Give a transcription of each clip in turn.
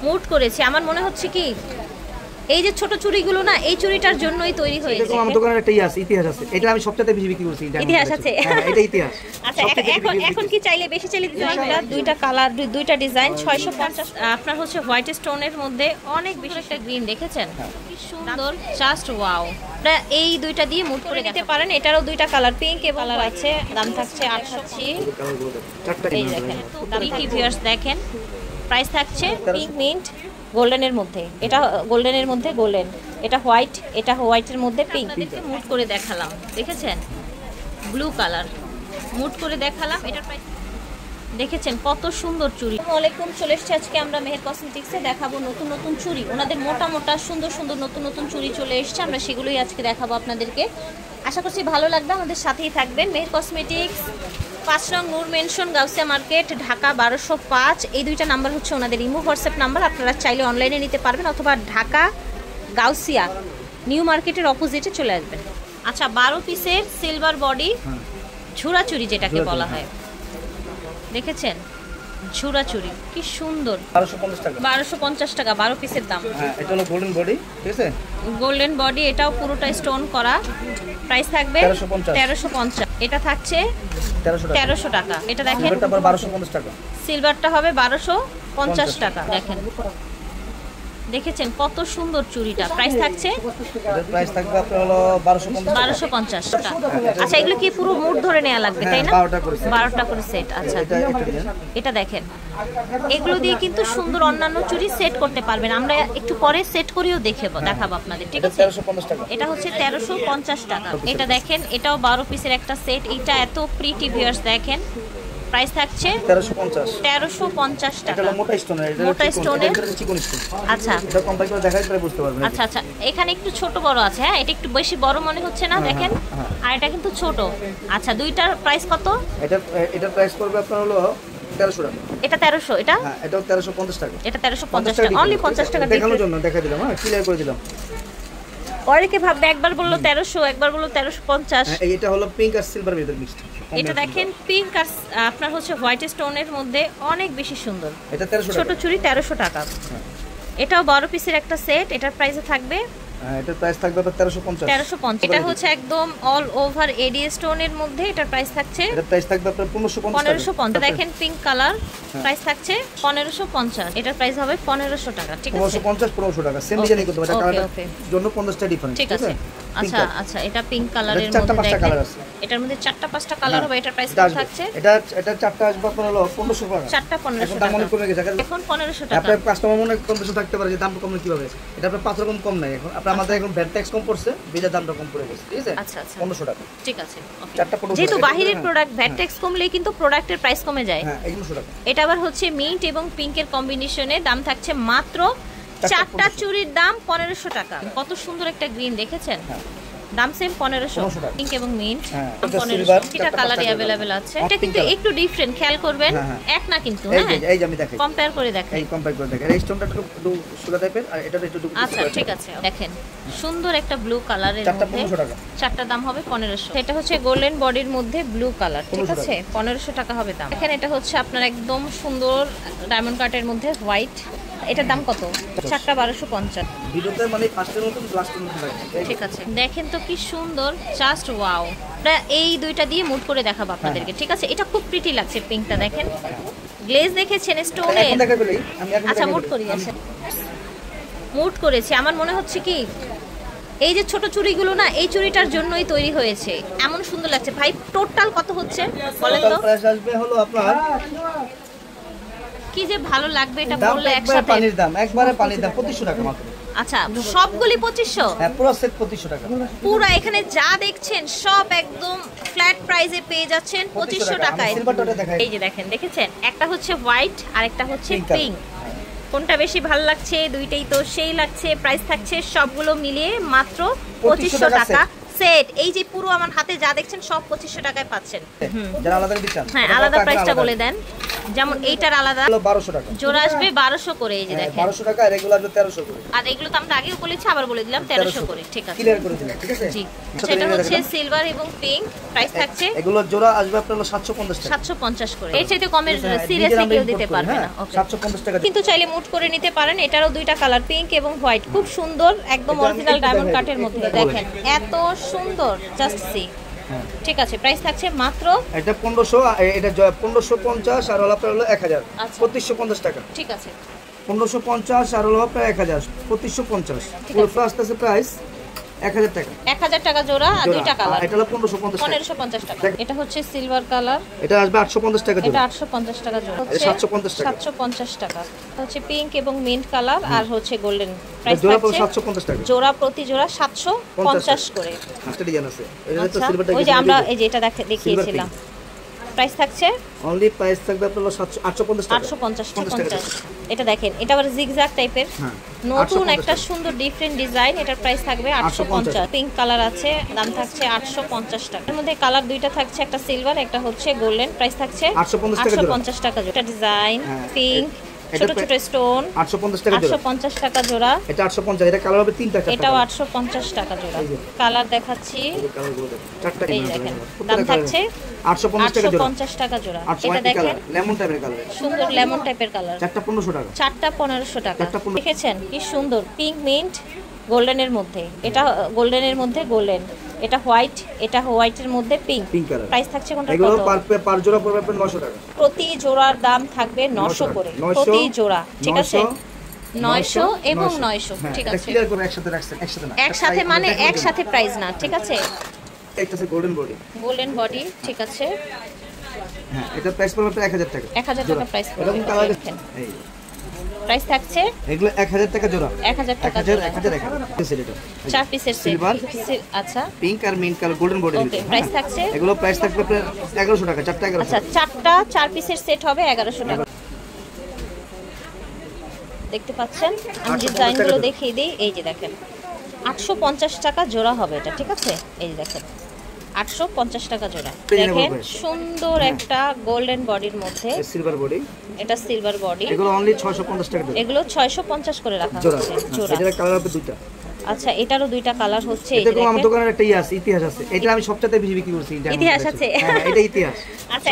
Mood করেছি। আমার মনে হচ্ছে কি এই যে ছোট চুড়িগুলো না, এই চুড়িটার জন্যই তৈরি হয়েছে। এটা আমার দোকানের একটা ইতিহাস আছে। এটা আমি সবচেয়ে বেশি বিক্রি করছি। ইতিহাস আছে, হ্যাঁ এটা ইতিহাস। আচ্ছা এখন কি চাইলে বেশি চাইলে দিতে পারবেন। দুইটা কালার, দুইটা ডিজাইন 650। আপনার হচ্ছে হোয়াইট স্টোনের মধ্যে অনেক বেশি একটা গ্রিন দেখেছেন, কি সুন্দর, জাস্ট ওয়াও। আপনারা এই দুইটা দিয়ে মুড করে দিতে পারেন। এটারও দুইটা কালার, পিঙ্ক এবং কালার আছে। দাম থাকছে 880। এই দেখেন ভিউয়ার্স, দেখেন প্রাইস থাকছে পিঙ্ক মিন্ট গোল্ডেনের মধ্যে, এটা গোল্ডেনের মধ্যে গোল্ডেন, এটা হোয়াইট, এটা হোয়াইটের মধ্যে পিঙ্ক। মুড করে দেখালাম, দেখেছেন ব্লু কালার, মুড করে দেখালাম। এটার প্রাইস দেখেছেন কত সুন্দর চুড়ি। আসসালামু আলাইকুম, চলে এসেছি আজকে আমরা মেহের কসমেটিক্সে, দেখাবো নতুন নতুন চুড়ি। ওনাদের মোটা মোটা সুন্দর সুন্দর নতুন নতুন চুড়ি চলে এসেছে, আমরা সেগুলোই আজকে দেখাবো আপনাদেরকে। আশা করছি ভালো লাগবে, আমাদের সাথেই থাকবেন। মেহের কসমেটিক্স 5 নং নূর মেনশন, গাউসিয়া মার্কেট, ঢাকা 1205। এই দুইটা নাম্বার হচ্ছে ওনাদের ইমো হোয়াটসঅ্যাপ নাম্বার। আপনারা চাইলে অনলাইনে নিতে পারবেন, অথবা ঢাকা গাউসিয়া নিউ মার্কেটের অপোজিটে চলে আসবেন। আচ্ছা, 12 পিসের সিলভার বডি ঝুরা চুড়ি যেটাকে বলা হয়, দেখেছেন ঝুরা চুড়ি কি সুন্দর। 1250 টাকা, 1250 টাকা 12 পিসের দাম। হ্যাঁ এটা হলো গোল্ডেন বডি, ঠিক আছে, গোল্ডেন বডি, এটাও পুরোটা স্টোন করা। প্রাইস থাকবে 1350। এটা থাকছে 1300 টাকা। এটা দেখেন, এটা আবার 1250 টাকা। সিলভারটা হবে 1250 টাকা। দেখেন, দেখেছেন কত সুন্দর চুড়িটা। প্রাইস থাকছে, এটার প্রাইস থাকবে আপনার হলো 1250 টাকা। আচ্ছা, এগুলো কি পুরো মুড ধরে নেওয়া লাগবে, তাই না? 12টা করে সেট। আচ্ছা, এটা দেখেন, এগুলো দিয়ে কিন্তু সুন্দর অন্যান্য চুড়ি সেট করতে পারবেন। আমরা একটু পরে সেট করেও দেখাবো আপনাদের, ঠিক আছে? এটা হচ্ছে 1350 টাকা। এটা দেখেন, এটাও 12 পিসের একটা সেট। এটা এত প্রিটি ভিউয়ার্স, দেখেন প্রাইস থাকছে 1350 টাকা। এটা মোটা স্টোনের, মোটা স্টোনের, চিকন স্টোন। আচ্ছা, এটা কম্পাইল করে দেখাই তাহলে বুঝতে পারবেন। আচ্ছা আচ্ছা, এখানে একটু ছোট বড় আছে। হ্যাঁ, এটা একটু বেশি বড় মনে হচ্ছে না, দেখেন, আর এটা কিন্তু ছোট। আচ্ছা, দুইটার প্রাইস কত? এটার প্রাইস পড়বে আপনার হলো 1300 টাকা। এটা 1300, এটা হ্যাঁ এটাও 1350 টাকা। এটা 1350 টাকা, অনলি 50 টাকা দেখানোর জন্য দেখাই দিলাম, হ্যাঁ ক্লিয়ার করে দিলাম। অনেকে ভাববে একবার বললো 1300, একবার বললো 1350। এটা হলো পিঙ্ক আর সিলভার মিক্সড মিক্সড। এটা দেখেন পিঙ্ক আর আপনার হচ্ছে হোয়াইট স্টোনের মধ্যে অনেক বেশি সুন্দর। এটা 1300 টাকা। ছোট চুড়ি 1300 টাকা। এটাও 12 পিসের একটা সেট। এটার প্রাইসে থাকবে, এটার প্রাইস থাকবে 1350। 1350। এটা হচ্ছে একদম অল ওভার এডি স্টোনের মধ্যে। এটার প্রাইস থাকছে, এটার প্রাইস থাকবে আপনার 1550। দেখেন পিঙ্ক কালার, প্রাইস থাকছে 1550। এটার প্রাইস হবে 1500 টাকা, ঠিক আছে? 1550 টাকা সেম ডিজাইনই করতে পারে, কালারের জন্য 50 টা ডিফারেন্স, ঠিক আছে? আচ্ছা আচ্ছা, এটা পিঙ্ক কালারের মধ্যে দেখেন, এটার মধ্যে 4টা-5টা কালার হবে। এটার প্রাইস কত থাকছে? এটা 4টা আসবে আপনার হলো 1500 টাকা। 4টা 1500 টাকা। দাম অনেক কমে গেছে এখন 1500 টাকা। আপনার কাস্টমার মনে কম বেশি থাকতে পারে যে দাম কম কিভাবে। এটা আপনার 5 রকম কম নাই এখন। আপনার আমাদের এখন ভ্যাট ট্যাক্স কম পড়ছে, বিজা দামটা কম পড়ে গেছে, ঠিক আছে? আচ্ছা আচ্ছা, 1500 টাকা, ঠিক আছে। 4টা 1500। যেহেতু বাহিরের প্রোডাক্ট, ভ্যাট ট্যাক্স কমলেই কিন্তু প্রোডাক্টের প্রাইস কমে যায়। হ্যাঁ 1100 টাকা। এটা আবার হচ্ছে মিন্ট এবং পিঙ্কের কম্বিনেশনে, দাম থাকছে মাত্র 4টা চুড়ির দাম 1500 টাকা। কত সুন্দর একটা গ্রিন, দেখেছেন? দাম সেম 1500। পিঙ্ক এবং মিন্ট 1500। এটা কালারই अवेलेबल আছে। এটা কিন্তু একটু ডিফারেন্ট, খেয়াল করবেন, এক না কিন্তু। হ্যাঁ এই যে আমি দেখাই, কম্পেয়ার করে দেখাই, এই কম্পেয়ার করে দেখাই। এই স্টোনটা একটু সুলা টাইপের আর এটা একটু আচ্ছা ঠিক আছে। দেখেন সুন্দর একটা ব্লু কালারের মধ্যে, 4টা দাম হবে 1500। এটা হচ্ছে গোল্ডেন বডির মধ্যে ব্লু কালার, ঠিক আছে? 1500 টাকা হবে দাম। দেখেন, এটা হচ্ছে আপনার একদম সুন্দর ডায়মন্ড কাটের মধ্যে হোয়াইট। এটার দাম কত? 4টা 1250। ভিডিওতে মানে ফার্স্টের মতন লাস্টের মতন লাগে, ঠিক আছে? দেখেন তো কি সুন্দর, জাস্ট ওয়াও। আমরা এই দুইটা দিয়ে মুড করে দেখাবো আপনাদেরকে, ঠিক আছে? এটা খুব প্রিটি লাগছে, পিঙ্কটা দেখেন, গ্লেজ দেখেছেন স্টোনের। আচ্ছা, মুড করি, আছে মুড করেছি। আমার মনে হচ্ছে কি এই যে ছোট চুড়িগুলো না, এই চুড়িটার জন্যই তৈরি হয়েছে, এমন সুন্দর লাগছে। ভাই টোটাল কত হচ্ছে বলেন তো? প্রাইস আসবে হলো আপনার, কি যে ভালো লাগবে এটা বললে একসাথে। পানির দাম, একবারে পানির দাম 2500 টাকা মাত্র। আচ্ছা, সবগুলি 2500? হ্যাঁ, পুরো সেট 2500 টাকা। পুরো এখানে যা দেখছেন সব একদম ফ্ল্যাট প্রাইসে পেয়ে যাচ্ছেন 2500 টাকায়। এই যে দেখেন, দেখেছেন? একটা হচ্ছে হোয়াইট আর একটা হচ্ছে পিঙ্ক। কোনটা বেশি ভালো লাগছে? দুইটাই তো সেই লাগছে। প্রাইস থাকছে সবগুলো মিলিয়ে মাত্র 2500 টাকা সেট। এই যে পুরো আমার হাতে যা দেখছেন সব 2500 টাকায় পাচ্ছেন। যারা আলাদা দিচ্ছেন হ্যাঁ, আলাদা প্রাইসটা বলে দেন। যেমন এইটার আলাদা 1200 টাকা জোড়া আসবে 1200 করে, এই যে দেখেন 1200 টাকা, রেগুলার 1300 করে। আর এগুলো তো আমরা আগেও বলেছি, আবার বলে দিলাম 1300 করে। ঠিক আছে, ক্লিয়ার করে দিলাম, ঠিক আছে। জি, সেটা হচ্ছে সিলভার এবং পিঙ্ক, প্রাইস থাকছে এগুলো জোড়া আসবে আপনার 750 টাকা, 750 করে। এর চাইতে কমের সিরিয়াসলি কেউ দিতে পারবে না। ওকে, 750 টাকা। কিন্তু চাইলে মুট করে নিতে পারেন। এটারও দুইটা কালার, পিঙ্ক এবং হোয়াইট, খুব সুন্দর, একদম অরিজিনাল ডায়মন্ড কাটের মধ্যে। দেখেন এত সুন্দর, জাস্ট সি। ঠিক আছে, প্রাইস থাকছে মাত্র এটা 1500, এটা 1550 আর হলো আপনার হলো 1000, 2550 টাকা। ঠিক আছে, 1550 আর হলো আপনার 1000, 2550। পুরো প্লাস আছে প্রাইস 1000 টাকা। 1000 টাকা জোড়া, আর দুইটা কালার। এটা হলো 1550 টাকা। 1550 টাকা। এটা হচ্ছে সিলভার কালার, এটা আসবে 850 টাকা জোড়া। এটা 850 টাকা জোড়া, এটা 750 টাকা। 750 টাকা হচ্ছে পিঙ্ক এবং মিন্ট কালার, আর হচ্ছে গোল্ডেন। প্রাইস জোড়া থাকছে 750 টাকা। জোড়া প্রতি জোড়া 750 করে। একটা ডিজাইন আছে, এটা তো আচ্ছা, সিলভারটা। ওই যে আমরা এই যে এটা দেখিয়েছিলাম, প্রাইস থাকছে অনলি প্রাইস থাকবে আপনার 850 টাকা। 850। এটা দেখেন, এটা আবার জিগজ্যাগ টাইপের, নতুন একটা সুন্দর ডিফারেন্ট ডিজাইন। এটার প্রাইস থাকবে 850। পিঙ্ক কালার আছে, দাম থাকছে 850 টাকা। এর মধ্যে কালার দুইটা থাকছে, একটা সিলভার, একটা হচ্ছে গোল্ডেন। প্রাইস থাকছে 850 টাকা জোড়া। এটা ডিজাইন পিঙ্ক, ছোট ছোট স্টোন, 850 টাকা জোড়া। 850 টাকা জোড়া। এটা 850, এটা কালার হবে তিনটা। এটাও 850 টাকা জোড়া। কালার দেখাচ্ছি, চারটা এই দেখেন, দাম থাকছে 850 টাকা জোড়া। 850 টাকা জোড়া। এটা দেখেন লেমন টাইপের কালার, সুন্দর লেমন টাইপের কালার। চারটা 1500 টাকা। চারটা 1500 টাকা। দেখেছেন কি সুন্দর, পিঙ্ক মিন্ট গোল্ডেনের মধ্যে। এটা গোল্ডেনের মধ্যে গোল্ডেন, এটা হোয়াইট, এটা হোয়াইটের মধ্যে পিঙ্ক। প্রাইস থাকছে কোনটা? এগুলো পার জোড়া পড়বে আপনার 900 টাকা। প্রতি জোড়ার দাম থাকবে 900 করে প্রতি জোড়া। ঠিক আছে, 900 এবং 900। ঠিক আছে, ক্লিয়ার করে একসাথে রাখছেন, একসাথে না, একসাথে মানে একসাথে প্রাইস না। ঠিক আছে, একটা আছে গোল্ডেন বডি। গোল্ডেন বডি, ঠিক আছে। হ্যাঁ, এটা প্রাইস পড়বে আপনার 1000 টাকা। 1000 টাকা প্রাইস পড়বে। এরকম কালার এই প্রাইস থাকছে এগুলো 1000 টাকা জোড়া। 1000 টাকা 1000 জোড়া। 1000 এটা 4 পিসের সেট। আচ্ছা, পিঙ্ক আর মিন্ট কালার গোল্ডেন বডি। ওকে, প্রাইস থাকছে এগুলো প্রাইস থাকবে আপনার 1100 টাকা, চারটা 1100। আচ্ছা, চারটা 4 পিসের সেট হবে 1100 টাকা। দেখতে পাচ্ছেন, আমি ডিজাইনগুলো দেখিয়ে দিই। এই যে দেখেন, 850 টাকা জোড়া হবে এটা। ঠিক আছে, এই যে দেখেন 850 টাকা জোড়া। দেখেন সুন্দর একটা গোল্ডেন বডির মধ্যে সিলভার বডি, এটা সিলভার বডি। এগুলো অনলি 650 টাকা জোড়া। এগুলো 650 করে রাখা জোড়া। হচ্ছে জোড়া। এটার কালার হবে দুইটা। আচ্ছা, এটারও দুইটা কালার হচ্ছে। এই দেখো আমার দোকানের একটা ইতিহাস আছে, এটা আমি সবচেয়ে বেশি বিক্রি করছি। ইতিহাস আছে, হ্যাঁ এটা ইতিহাস। আচ্ছা,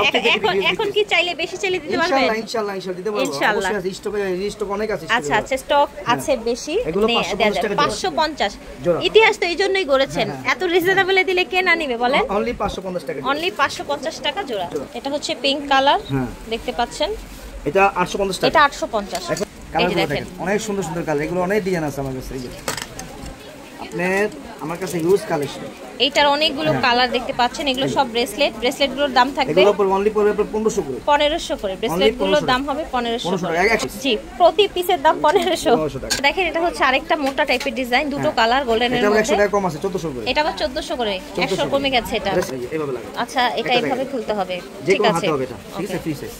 এখন কি চাইলে বেশি চাইলে দিতে পারবেন? ইনশাআল্লাহ দিতে পারবো। অবশ্যই স্টক অনেক আছে। আচ্ছা, স্টক আছে বেশি। এগুলো 550 টাকা 550 ইতিহাস তো এইজন্যই গড়েছেন। এত রিজনেবলে দিলে কে না নিবে বলেন? অনলি 550 টাকা। অনলি 550 টাকা জোড়া। এটা হচ্ছে পিঙ্ক কালার, দেখতে পাচ্ছেন। এটা 850 টাকা। এটা 850। এই যে দেখেন, অনেক সুন্দর সুন্দর কালার, এগুলো অনেক ডিজাইন আছে আমার কাছে। এই যে আমার কাছে ইউজ কালেকশন, এইটার অনেকগুলো কালার দেখতে পাচ্ছেন। এগুলো সব ব্রেসলেট, ব্রেসলেটগুলোর দাম থাকবে এগুলো পর অনলি পড়বে 1500 করে। 1500 করে। ব্রেসলেটগুলোর দাম হবে 1500 করে। টাকা। জি, প্রতি পিসের দাম 1500 টাকা। দেখেন, এটা হচ্ছে আরেকটা মোটা টাইপের ডিজাইন, দুটো কালার গোল্ডেনের মধ্যে। এটা 100 টাকা কম আছে, 1400 করে। এটা আবার 1400 করে, 100 কমে গেছে এটা। এইভাবে লাগে। আচ্ছা, এটা এইভাবে খুলতে হবে। ঠিক ঠিক আছে, আছে, ঠিক আছে, ফ্রি সাইজ।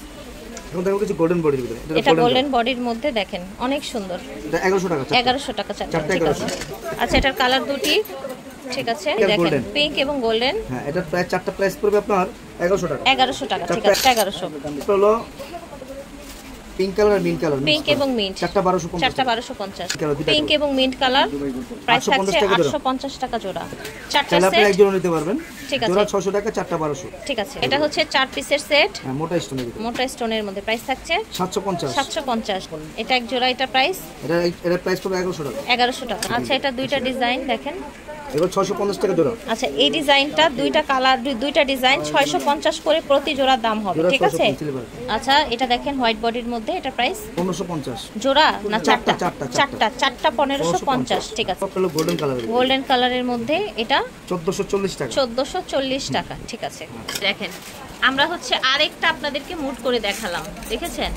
এখন দেখো কিছু গোল্ডেন বডির ভিতরে। এটা গোল্ডেন বডির মধ্যে দেখেন, অনেক সুন্দর। এটা 1100 টাকা। 1100 টাকা চারটা। ঠিক আছে, আচ্ছা, এটার কালার দুটি। ঠিক আছে, দেখেন পিঙ্ক এবং গোল্ডেন। হ্যাঁ, এটা প্রাইস চারটা প্রাইস পড়বে আপনার 1100 টাকা। 1100 টাকা। ঠিক আছে, 1100 হলো পিঙ্ক কালার আর মিন্ট কালার। পিঙ্ক এবং মিন্ট চারটা 1250। চারটা 1250। পিঙ্ক এবং মিন্ট কালার, প্রাইস থাকছে 850 টাকা জোড়া। চারটা সেট আপনি এক জোড়া নিতে পারবেন। ঠিক আছে, জোড়া 600 টাকা, চারটা 1200। ঠিক আছে, এটা হচ্ছে 4 পিসের সেট। হ্যাঁ, মোটা স্টোনের ভিতরে। মোটা স্টোনের মধ্যে প্রাইস থাকছে 750। 750। এটা এক জোড়া, এটা প্রাইস এটা প্রাইস পড়বে 1100 টাকা। 1100 টাকা। আচ্ছা, এটা দুইটা ডিজাইন দেখেন। এগুলো 650 টাকা জোড়া। আচ্ছা, এই ডিজাইনটা দুইটা কালার, দুইটা ডিজাইন 650 করে প্রতি জোড়ার দাম হবে। ঠিক আছে, আচ্ছা, এটা দেখেন হোয়াইট বডির মধ্যে, এটা প্রাইস 1550 জোড়া না চারটা? চারটা 1550। ঠিক আছে, গোল্ডেন কালার। গোল্ডেন কালারের মধ্যে এটা 1440 টাকা। 1440 টাকা। ঠিক আছে, দেখেন আমরা হচ্ছে আরেকটা আপনাদেরকে মুড করে দেখালাম, দেখেছেন?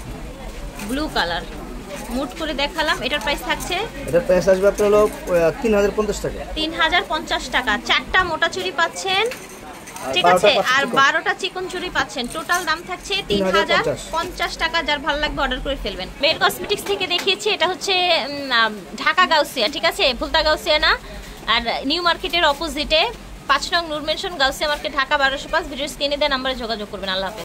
ব্লু কালার মুড করে দেখালাম। এটার প্রাইস থাকছে, এটার প্রাইস আসবে আপনার হলো 3050 টাকা। 3050 টাকা। চারটা মোটা চুড়ি পাচ্ছেন, ঠিক আছে, আর 12টা চিকন চুড়ি পাচ্ছেন। টোটাল দাম থাকছে 3050 টাকা। যার ভালো লাগবে অর্ডার করে ফেলবেন। মেল কসমেটিক্স থেকে দেখিয়েছি, এটা হচ্ছে ঢাকা গাউসিয়া। ঠিক আছে, ভুলতা গাউসিয়া না। আর নিউ মার্কেটের অপোজিটে 5 নং Noor mansion, Gausia market, Dhaka 1205। Video স্ক্রিনে দেন নাম্বারে যোগাযোগ করবেন। আল্লাহ হাফেজ।